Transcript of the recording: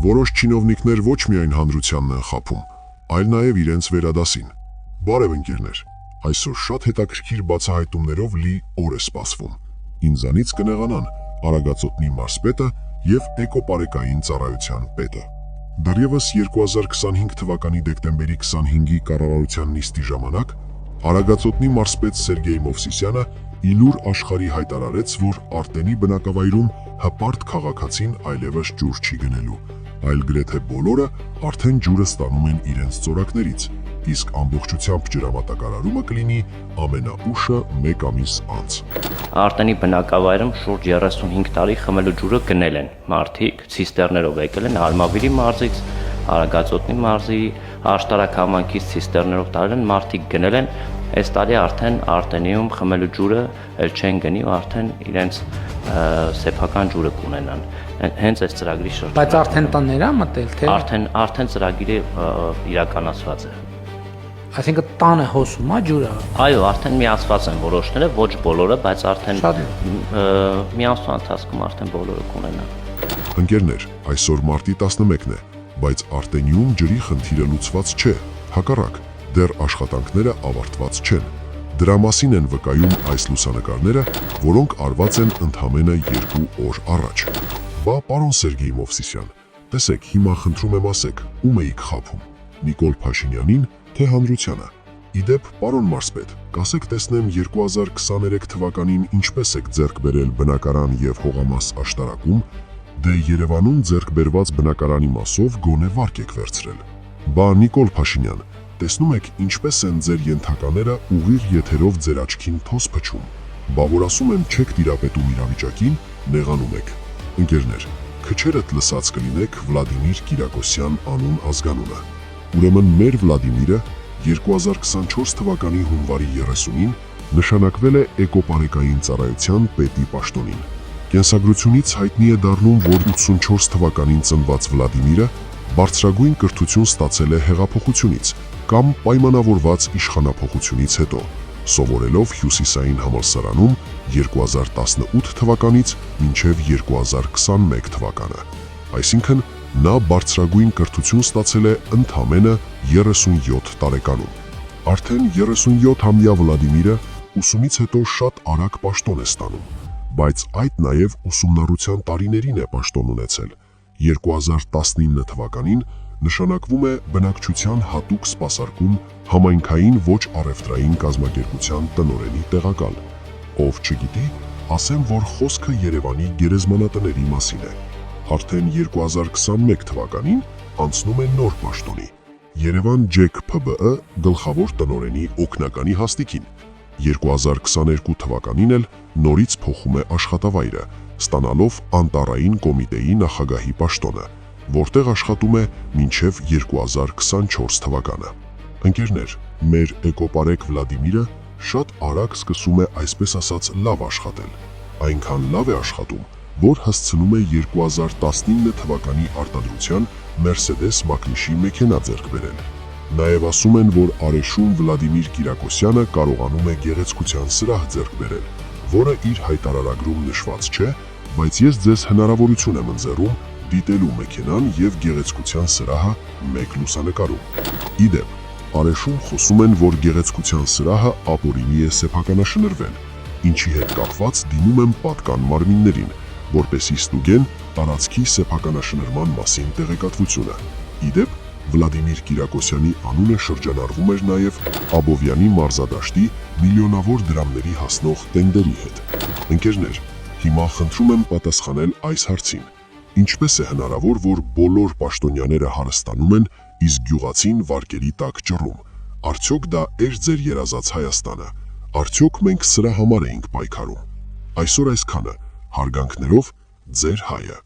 Որոշ չինովնիկներ ոչ միայն հանրությանն են խաբում, այլ նաև իրենց վերադասին։ Բարև ընկերներ, այսօր շատ հետաքրքիր բացահայտումներով լի օր է սպասվում։ Ինձանից կնեղանան Արագածոտնի մարզպետը և էկոպարեկային ծառայության պետը։ Դեռևս 2025 թվականի դեկտեմբերի 25-ի կառավարության նիստի ժամանակ Արագածոտնի մարզպետ Սերգեյ Մովսիսյանը ի լուր աշխարհի հայտարարեց, որ Արտենի բնակավայրում հպարտ քաղաքացին այլևս ջուր չի գնելու, այլ գրեթե բոլորը արդեն ջուրը ստանում են իրենց ծորակներից, իսկ ամբողջությամբ ջրամատակարարումը կլինի ամենաուշը 1 ամիս անց։ Արտենի բնակավայրում շուրջ 35 տարի խմելու ջուրը գնել են մարդիկ, ցիստերներով եկել են Արմավիրի մարզից, Արագածոտնի մարզի, աշտարակ համայնքից ցիստերներով տարել են մարդիկ գնել են, այս տարի արդեն Արտենիում խմելու ջուրը էլ չեն գնի ու արդեն իրենց սեփական ջուրը կունենան։ Հենց այս ծրագրի շրջանում։ Բայց արդեն տաներ է մտել, թե արդեն ծրագիրը իրականացված է։ Այսինքն տանը հոսում է ջուրը։ Այո, արդեն միացված են որոշները, ոչ բոլորը, բայց արդեն Շատ մի ամսվա ընթացքում արդեն բոլորը կունենան։ Ընկերներ, այսօր մարտի 11-ն է, բայց Արտենիում ջրի խնդիրը լուծված չէ, հակառակ, դեռ աշխատանքները ավարտված չեն։ Դրա մասին են վկայում այս լուսանկարները, որոնք արված են ընդամենը 2 օր առաջ։ Բա պարոն Սերգեյ Մովսիսյան, տեսեք, հիմա խնդրում եմ ասեք, ում էիք խաբում՝ Նիկոլ Փաշինյանին, թե հանրությանը։ Իդեպ, պարոն մարզպետ, կասեք տեսնեմ 2023 թվականին ինչպես եք ձեռք բերել բնակարան և հողամաս աշտարակում, դե Երևանում ձեռք բերված բնակարանի մասով գոնե վարկ եք վերցրել։ Բա Նիկոլ Փաշինյան, տեսնում եք ինչպես են ձեր ենթակաները ուղիղ եթերով ձեր աչքին թոս փչում։ Բա որ ասում եմ չեք տիրապետում իրավիճակին, նեղանում եք։ Ընկերներ, քչերդ լսած կլինեք Վլադիմիր Կիրակոսյան անուն ազգանունը։ Ուրեմն մեր Վլադիմիրը 2024 թվականի հունվարի 30-ին նշանակվել է էկոպարեկային ծառայության պետի պաշտոնին։ Կենսագրությունից հայտնի է դառնում, որ 84 թվականին ծնված Վլադիմիրը բարձրագույն կրթություն ստացել է հեղափոխությունից կամ պայմանավորված իշխանափոխությունից հետո, սովորելով Հյուսիսային համալսարանում 2018 թվականից մինչև 2021 թվականը։ Այսինքն, նա բարձրագույն կրթություն ստացել է ընդամենը 37 տարեկանում։ Արդեն 37-ամյա Վլադիմիրը ուսումից հետո շատ արագ պաշտոն է ստանում, բայց այդ նաև ուսումնառության տարիներին է պաշտոն ունեցել։ 2019 թվականին նշանակվում է բնակչության հատուկ սպասարկում համայնքային ոչ առևտրային կազմակերպության տնօրենի տեղակալ։ Ով չգիտի, ասեմ, որ խոսքը Երևանի գերեզմանատների մասին է։ Արդեն 2021 թվականին անցնում է նոր պաշտոնի՝ Երևան ջեք ՓԲԸ գլխավոր տնօրենի օգնականի հաստիքին։ 2022 թվականին էլ նորից փոխում է աշխատավայրը, ստանալով անտառային կոմիտեի նախագահի պաշտոնը, որտեղ աշխատում է մինչև 2024 թվականը։ Ընկերներ, մեր էկոպարեկ Վլադիմիրը շատ արագ սկսում է այսպես ասած լավ աշխատել։ Այնքան լավ է աշխատում, որ հասցնում է 2019 թվականի արտադրության Mercedes Mach-ի մեքենա ձեռք բերել։ Նաև ասում են, որ Արեշում Վլադիմիր Կիրակոսյանը կարողանում է գեղեցկության սրահ ձեռք բերել, որը իր հայտարարագրում նշված չէ, բայց ես ձեզ հնարավորություն եմ ընձեռում դիտելու մեքենան և գեղեցկության սրահը մեկ լուսանկարում։ Իդեպ, Արեշում խոսում են, որ գեղեցկության սրահը ապօրինի է սեփականաշնորհվել, ինչի հետ կապված դիմում են պատկան մարմիններին, որպեսզի ստուգեն տարածքի սեփականաշնորհման մասին տեղեկատվությունը։ Իդեպ, Վլադիմիր Կիրակոսյանի անունը շրջանառվում էր նաև Աբովյանի մարզադաշտի միլիոնավոր դրամների հասնող տենդերի հետ։ Ընկերներ, հիմա խնդրում եմ պատասխանել այս հարցին. ինչպես է հնարավոր, որ բոլոր պաշտոնյաները հարստանում են, իսկ գյուղացին վարկերի տակ ճռում։ Արդյոք դա էր ձեր երազած Հայաստանը։ Արդյոք մենք սրա համար էինք պայքարում։ Այսօր այսքանը, հարգանքներով, ձեր հայը։